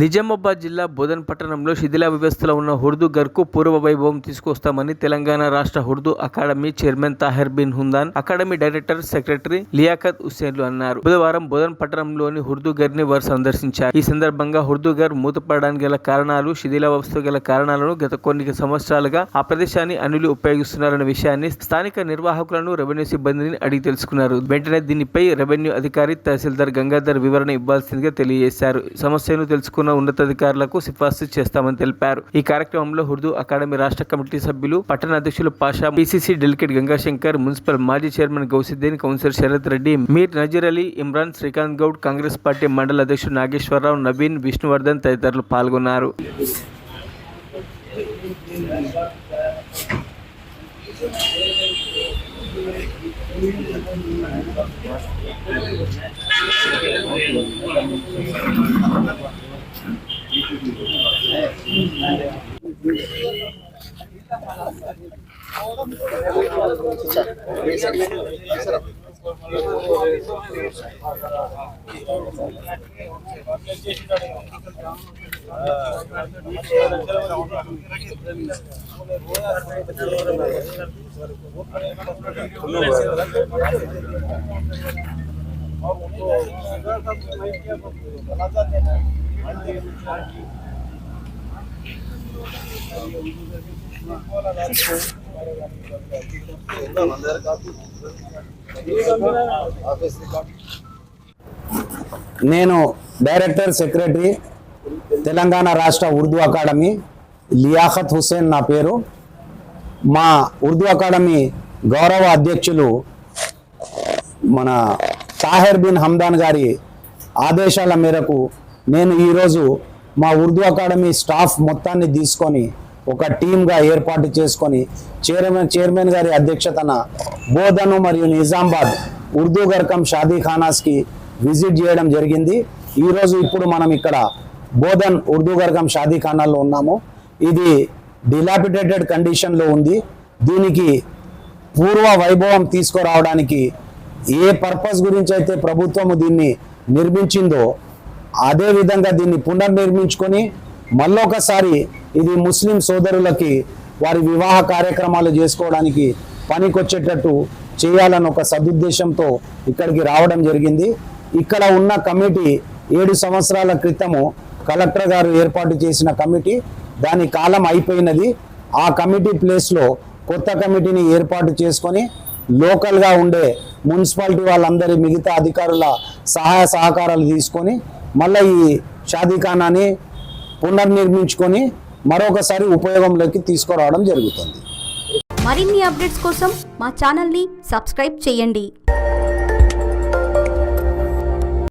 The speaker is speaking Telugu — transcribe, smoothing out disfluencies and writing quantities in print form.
నిజామాబాద్ జిల్లా బోధన్ పట్టణంలో శిథిల వ్యవస్థలో ఉన్న ఉర్దూ గర్కు పూర్వ వైభవం తీసుకొస్తామని తెలంగాణ రాష్ట్ర Urdu academy chairman Tahir bin Hundan, academy director secretary Liaquat హుస్సేన్లు అన్నారు. బుధవారం బోధన్ పట్టణంలోని ఉర్దూ గర్ ని వారు సందర్శించారు. ఈ సందర్భంగా ఉర్దూ గర్ మూతపడడానికి గల కారణాలు, శిథిల వ్యవస్థ గల కారణాలను, గత కొన్ని సంవత్సరాలుగా ఆ ప్రదేశాన్ని అనులు ఉపయోగిస్తున్నారన్న విషయాన్ని స్థానిక నిర్వాహకులను, రెవెన్యూ సిబ్బందిని అడిగి తెలుసుకున్నారు. వెంటనే దీనిపై రెవెన్యూ అధికారి తహసీల్దార్ గంగాధర్ వివరణ ఇవ్వాల్సిందిగా తెలియజేశారు. సమస్యను తెలుసుకున్న ఉన్నతాధికారులకు సిఫార్సు చేస్తామని తెలిపారు. ఈ కార్యక్రమంలో ఉర్దూ అకాడమీ రాష్ట్ర కమిటీ సభ్యులు, పట్టణ అధ్యక్షులు Pasha, PCC delegate Gangashankar, municipal మాజీ చైర్మన్ గౌసుద్దీన్, కౌన్సిలర్ శరత్ రెడ్డి, మీర్ నజీర్ అలీ, ఇమ్రాన్, శ్రీకాంత్ గౌడ్, కాంగ్రెస్ పార్టీ మండల అధ్యక్షుడు నాగేశ్వరరావు, నవీన్, విష్ణువర్ధన్ తదితరులు పాల్గొన్నారు. నేను డైరెక్టర్ సెక్రటరీ తెలంగాణ రాష్ట్ర ఉర్దూ అకాడమీ లియాఖత్ హుస్సేన్ నా పేరు. మా ఉర్దూ అకాడమీ గౌరవ అధ్యక్షులు మన తాహిర్ బిన్ హందాన్ గారి ఆదేశాల మేరకు నేను ఈరోజు మా ఉర్దూ అకాడమీ స్టాఫ్ మొత్తాన్ని తీసుకొని ఒక టీమ్గా ఏర్పాటు చేసుకొని చైర్మన్ గారి అధ్యక్షతన బోధను మరియు నిజామాబాద్ ఉర్దూ గర్కం షాదీ ఖానాస్కి విజిట్ చేయడం జరిగింది. ఈరోజు ఇప్పుడు మనం ఇక్కడ బోధన్ ఉర్దూ గర్కం షాదీ ఖానాల్లో ఉన్నాము. ఇది డిలాపిడేటెడ్ కండిషన్లో ఉంది. దీనికి పూర్వ వైభవం తీసుకురావడానికి ఏ పర్పస్ గురించి అయితే ప్రభుత్వము దీన్ని నిర్మించిందో అదే విధంగా దీన్ని పునర్నిర్మించుకొని మళ్ళొకసారి ఇది ముస్లిం సోదరులకి వారి వివాహ కార్యక్రమాలు చేసుకోవడానికి పనికొచ్చేటట్టు చేయాలని ఒక సదుద్దేశంతో ఇక్కడికి రావడం జరిగింది. ఇక్కడ ఉన్న కమిటీ 7 సంవత్సరాల క్రితము కలెక్టర్ గారు ఏర్పాటు చేసిన కమిటీ, దాని కాలం అయిపోయినది. ఆ కమిటీ ప్లేస్లో కొత్త కమిటీని ఏర్పాటు చేసుకొని లోకల్గా ఉండే మున్సిపాలిటీ వాళ్ళందరి మిగతా అధికారుల సహాయ సహకారాలు తీసుకొని మళ్ళీ ఈ షాదీఖానాని పునర్నిర్మించుకొని మరొకసారి ఉపయోగంలోకి తీసుకురావడం జరుగుతుంది. మరిన్ని అప్డేట్స్ కోసం మా ఛానల్ని సబ్స్క్రైబ్ చేయండి.